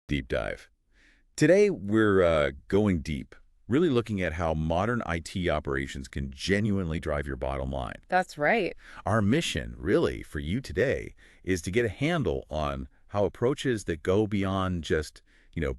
Deep dive. Today, we're going deep, really looking at how modern IT operations can genuinely drive your bottom line. That's right. Our mission, really, for you today is to get a handle on how approaches that go beyond just,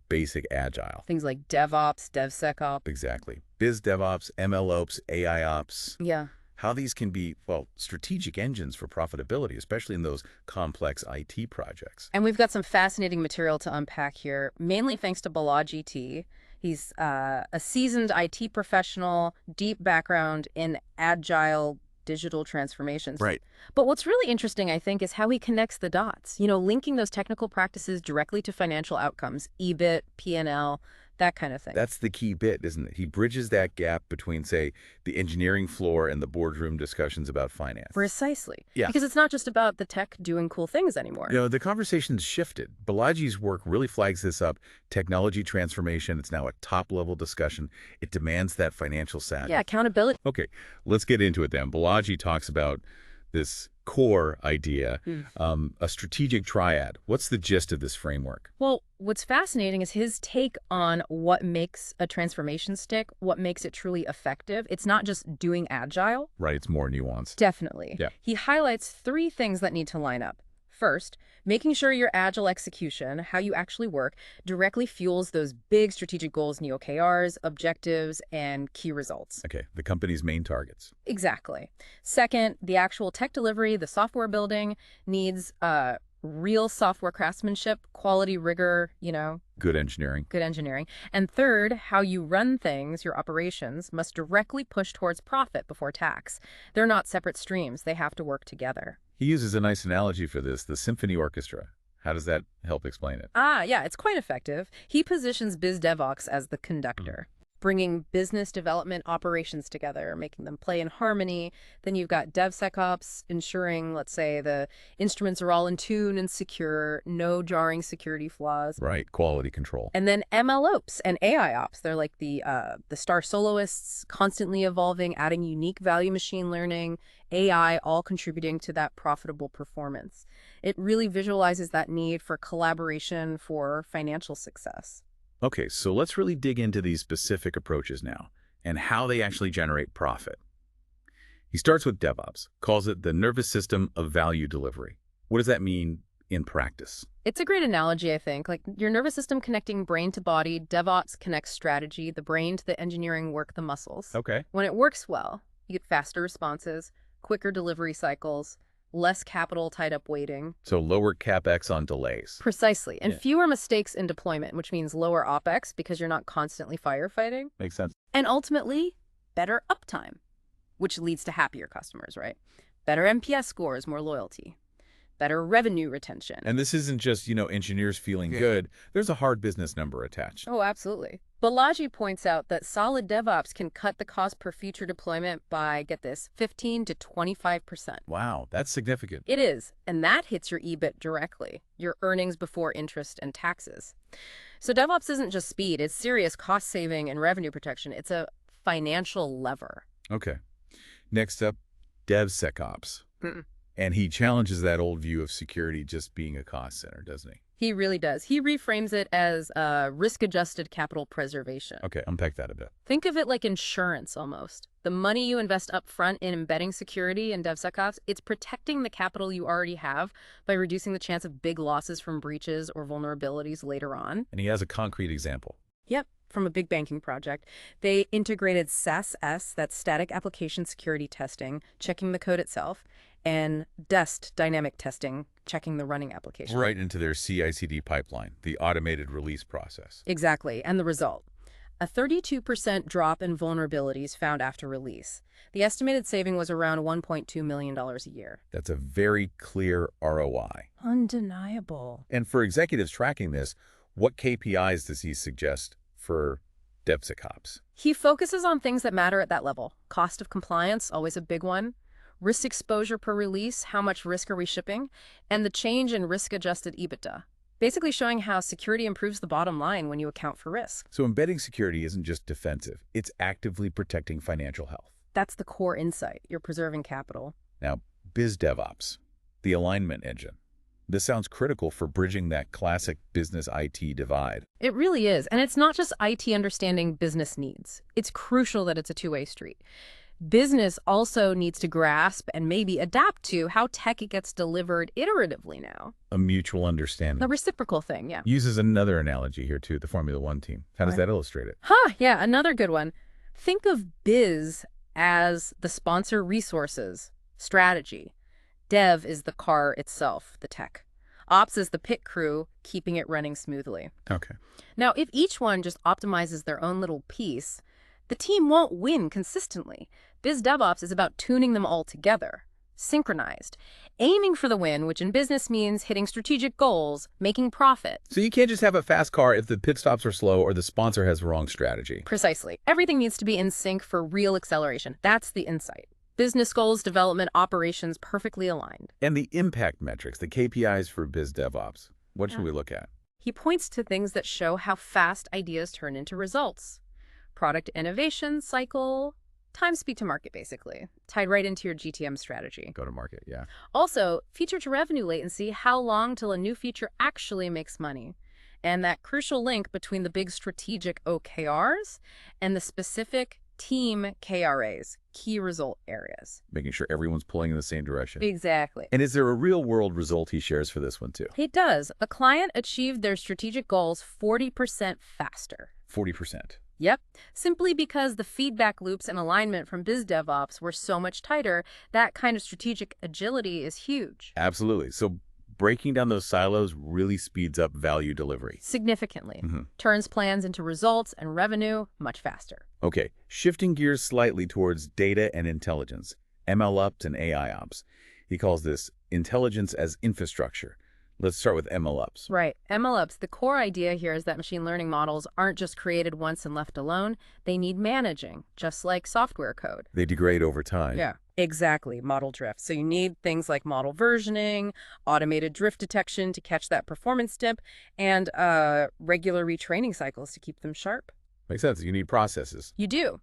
basic Agile. Things like DevOps, DevSecOps. Exactly. BizDevOps, MLOps, AIOps. Yeah. How these can be, well, strategic engines for profitability, especially in those complex IT projects. And we've got some fascinating material to unpack here, mainly thanks to Balaji.T. He's a seasoned IT professional, deep background in agile digital transformations. Right. But what's really interesting, I think, is how he connects the dots, linking those technical practices directly to financial outcomes, EBIT, P&L, that kind of thing. That's the key bit, isn't it? He bridges that gap between, say, the engineering floor and the boardroom discussions about finance. Precisely. Yeah. Because it's not just about the tech doing cool things anymore. The conversation's shifted. Balaji's work really flags this up. Technology transformation, it's now a top-level discussion. It demands that financial savvy. Yeah, accountability. Okay, let's get into it then. Balaji talks about this core idea, a strategic triad. What's the gist of this framework? Well, what's fascinating is his take on what makes a transformation stick, what makes it truly effective. It's not just doing agile. Right, it's more nuanced. Definitely. Yeah. He highlights 3 things that need to line up. First, making sure your agile execution, how you actually work, directly fuels those big strategic goals in the OKRs, objectives, and key results. Okay, the company's main targets. Exactly. Second, the actual tech delivery, the software building, needs real software craftsmanship, quality, rigor, Good engineering. good engineering. And third, how you run things, your operations, must directly push towards profit before tax. They're not separate streams. They have to work together. He uses a nice analogy for this, the symphony orchestra. How does that help explain it? Yeah, it's quite effective. He positions BizDevOps as the conductor, bringing business development operations together, making them play in harmony. Then you've got DevSecOps, ensuring, let's say, the instruments are all in tune and secure, no jarring security flaws. Right, quality control. And then MLOps and AIOps, they're like the star soloists, constantly evolving, adding unique value, machine learning, AI, all contributing to that profitable performance. It really visualizes that need for collaboration for financial success. Okay, so let's really dig into these specific approaches now and how they actually generate profit. He starts with DevOps, calls it the nervous system of value delivery. What does that mean in practice? It's a great analogy, I think. Like your nervous system connecting brain to body, DevOps connects strategy, the brain to the engineering work, the muscles. Okay. When it works well, you get faster responses, quicker delivery cycles, less capital tied up waiting. So lower CapEx on delays. Precisely. And Yeah. fewer mistakes in deployment, which means lower OpEx because you're not constantly firefighting. Makes sense. And ultimately, better uptime, which leads to happier customers, right? Better NPS scores, more loyalty. Better revenue retention. And this isn't just, engineers feeling good. There's a hard business number attached. Oh, absolutely. Balaji points out that solid DevOps can cut the cost per feature deployment by, get this, 15 to 25%. Wow, that's significant. It is, and that hits your EBIT directly, your earnings before interest and taxes. So DevOps isn't just speed, it's serious cost saving and revenue protection. It's a financial lever. Okay. Next up, DevSecOps. Mm-mm. And he challenges that old view of security just being a cost center, doesn't he? He really does. He reframes it as risk-adjusted capital preservation. Okay, unpack that a bit. Think of it like insurance almost. The money you invest up front in embedding security in DevSecOps, it's protecting the capital you already have by reducing the chance of big losses from breaches or vulnerabilities later on. And he has a concrete example. Yep, from a big banking project. They integrated SaaS, that's static application security testing, checking the code itself, and DEST, dynamic testing, checking the running application. Right into their CI/CD pipeline, the automated release process. Exactly, and the result. A 32% drop in vulnerabilities found after release. The estimated saving was around $1.2 million a year. That's a very clear ROI. Undeniable. And for executives tracking this, what KPIs does he suggest for DevSecOps? He focuses on things that matter at that level. Cost of compliance, always a big one. Risk exposure per release, how much risk are we shipping? And the change in risk-adjusted EBITDA. Basically showing how security improves the bottom line when you account for risk. So embedding security isn't just defensive, it's actively protecting financial health. That's the core insight. You're preserving capital. Now, BizDevOps, the alignment engine. This sounds critical for bridging that classic business IT divide. It really is. And it's not just IT understanding business needs. It's crucial that it's a two-way street. Business also needs to grasp and maybe adapt to how tech gets delivered iteratively now. A mutual understanding. The reciprocal thing, yeah. Uses another analogy here, too, the Formula One team. How does that illustrate it? Yeah, another good one. Think of biz as the sponsor resources, strategy. Dev is the car itself, the tech. Ops is the pit crew, keeping it running smoothly. Okay. Now, if each one just optimizes their own little piece, the team won't win consistently. BizDevOps is about tuning them all together, synchronized, aiming for the win, which in business means hitting strategic goals, making profit. So you can't just have a fast car if the pit stops are slow or the sponsor has the wrong strategy. Precisely. Everything needs to be in sync for real acceleration. That's the insight. Business goals, development, operations perfectly aligned. And the impact metrics, the KPIs for BizDevOps, what should we look at? He points to things that show how fast ideas turn into results. Product innovation cycle, time speed to market, basically, tied right into your GTM strategy. Go to market, yeah. Also, feature to revenue latency, how long till a new feature actually makes money. And that crucial link between the big strategic OKRs and the specific team KRAs, key result areas. Making sure everyone's pulling in the same direction. Exactly. And is there a real-world result he shares for this one, too? He does. A client achieved their strategic goals 40% faster. 40%. Yep, simply because the feedback loops and alignment from BizDevOps were so much tighter. That kind of strategic agility is huge. Absolutely. So breaking down those silos really speeds up value delivery. Significantly. Turns plans into results and revenue much faster. Okay, shifting gears slightly towards data and intelligence, MLOps and AIOps. He calls this intelligence as infrastructure. Let's start with MLOps. Right. MLOps, the core idea here is that machine learning models aren't just created once and left alone. They need managing, just like software code. They degrade over time. Yeah, exactly. Model drift. So you need things like model versioning, automated drift detection to catch that performance dip, and regular retraining cycles to keep them sharp. Makes sense. You need processes. You do.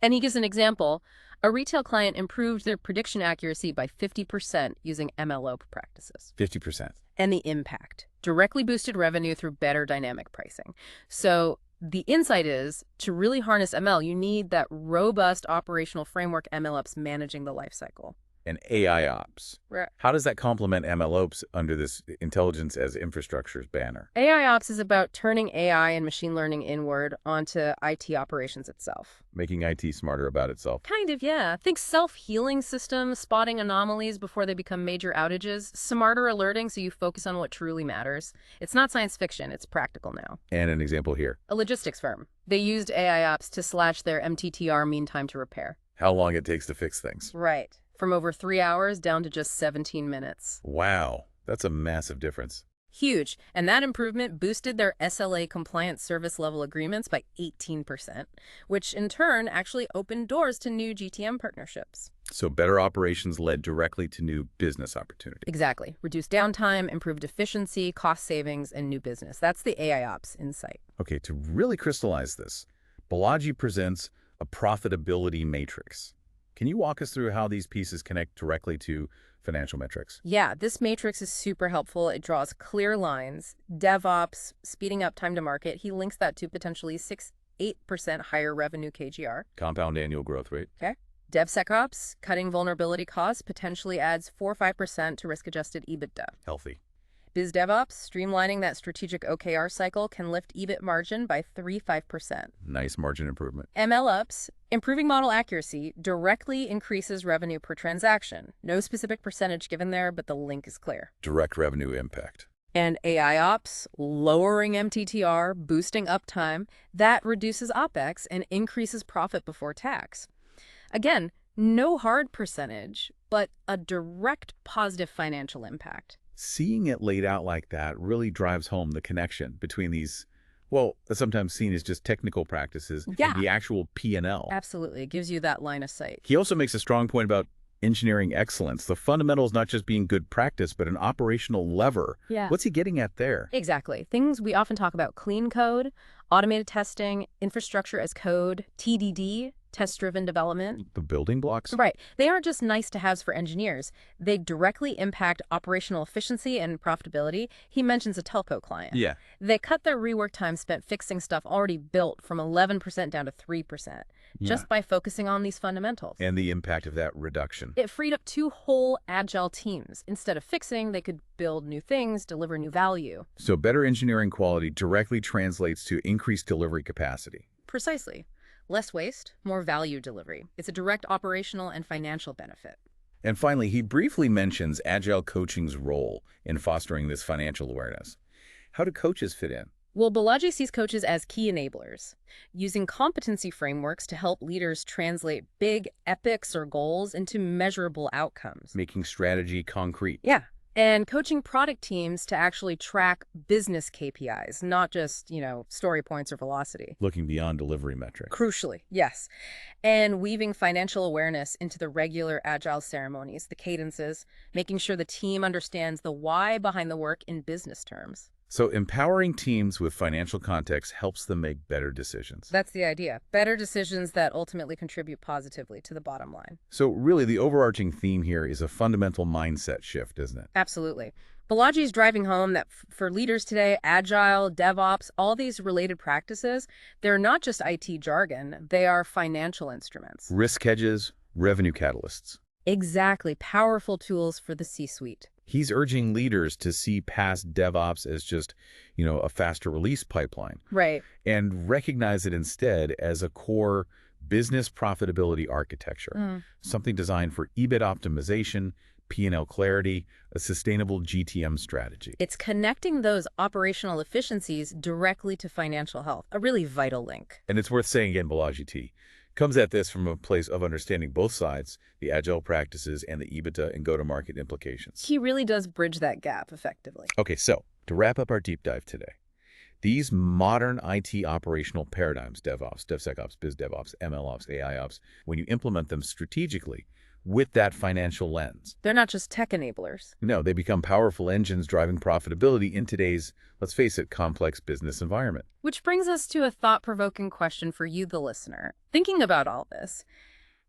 And he gives an example. A retail client improved their prediction accuracy by 50% using MLOps practices. 50%. And the impact directly boosted revenue through better dynamic pricing. So the insight is, to really harness ML, you need that robust operational framework MLOps managing the lifecycle. And AIOps. Right. How does that complement MLOps under this intelligence as infrastructure's banner? AIOps is about turning AI and machine learning inward onto IT operations itself. Making IT smarter about itself. Kind of, yeah. Think self-healing systems, spotting anomalies before they become major outages, smarter alerting so you focus on what truly matters. It's not science fiction, it's practical now. And an example here. A logistics firm. They used AIOps to slash their MTTR, mean time to repair. How long it takes to fix things. Right. From over 3 hours down to just 17 minutes. Wow, that's a massive difference. Huge. And that improvement boosted their SLA-compliant service level agreements by 18%, which in turn actually opened doors to new GTM partnerships. So better operations led directly to new business opportunities. Exactly. Reduced downtime, improved efficiency, cost savings, and new business. That's the AIOps insight. Okay, to really crystallize this, Balaji presents a profitability matrix. Can you walk us through how these pieces connect directly to financial metrics? Yeah, this matrix is super helpful. It draws clear lines. DevOps, speeding up time to market. He links that to potentially 6-8% higher revenue KGR. Compound annual growth rate. Okay. DevSecOps, cutting vulnerability costs, potentially adds 4-5% to risk-adjusted EBITDA. Healthy. BizDevOps, streamlining that strategic OKR cycle can lift EBIT margin by 3-5%. Nice margin improvement. MLOps, improving model accuracy, directly increases revenue per transaction. No specific percentage given there, but the link is clear. Direct revenue impact. And AIOps, lowering MTTR, boosting uptime, that reduces OPEX and increases profit before tax. Again, no hard percentage, but a direct positive financial impact. Seeing it laid out like that really drives home the connection between these, well, sometimes seen as just technical practices and the actual P&L. Absolutely. It gives you that line of sight. He also makes a strong point about engineering excellence. The fundamentals not just being good practice, but an operational lever. Yeah. What's he getting at there? Exactly. Things we often talk about: clean code, automated testing, infrastructure as code, TDD. test-driven development. The building blocks? Right. They aren't just nice to haves for engineers. They directly impact operational efficiency and profitability. He mentions a telco client. Yeah. They cut their rework time spent fixing stuff already built from 11% down to 3%, just by focusing on these fundamentals. And the impact of that reduction. It freed up 2 whole Agile teams. Instead of fixing, they could build new things, deliver new value. So better engineering quality directly translates to increased delivery capacity. Precisely. Less waste, more value delivery. It's a direct operational and financial benefit. And finally, he briefly mentions Agile coaching's role in fostering this financial awareness. How do coaches fit in? Well, Balaji sees coaches as key enablers, using competency frameworks to help leaders translate big epics or goals into measurable outcomes. Making strategy concrete. Yeah. And coaching product teams to actually track business KPIs, not just, story points or velocity. Looking beyond delivery metrics. Crucially, yes. And weaving financial awareness into the regular Agile ceremonies, the cadences, making sure the team understands the why behind the work in business terms. So empowering teams with financial context helps them make better decisions. That's the idea. Better decisions that ultimately contribute positively to the bottom line. So really, the overarching theme here is a fundamental mindset shift, isn't it? Absolutely. Balaji's driving home that for leaders today, Agile, DevOps, all these related practices, they're not just IT jargon, they are financial instruments. Risk hedges, revenue catalysts. Exactly. Powerful tools for the C-suite. He's urging leaders to see past DevOps as just, a faster release pipeline. Right. And recognize it instead as a core business profitability architecture. Something designed for EBIT optimization, P&L clarity, a sustainable GTM strategy. It's connecting those operational efficiencies directly to financial health, a really vital link. And it's worth saying again, Balaji.T comes at this from a place of understanding both sides, the Agile practices and the EBITDA and go-to-market implications. He really does bridge that gap effectively. Okay, so to wrap up our deep dive today, these modern IT operational paradigms, DevOps, DevSecOps, BizDevOps, MLOps, AIOps, when you implement them strategically with that financial lens. They're not just tech enablers. No, they become powerful engines driving profitability in today's, let's face it, complex business environment. Which brings us to a thought-provoking question for you, the listener. Thinking about all this,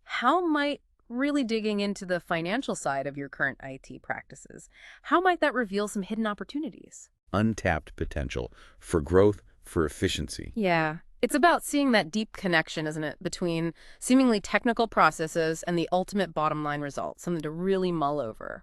how might really digging into the financial side of your current IT practices, how might that reveal some hidden opportunities? Untapped potential for growth, for efficiency. Yeah. It's about seeing that deep connection, isn't it, between seemingly technical processes and the ultimate bottom line result, something to really mull over.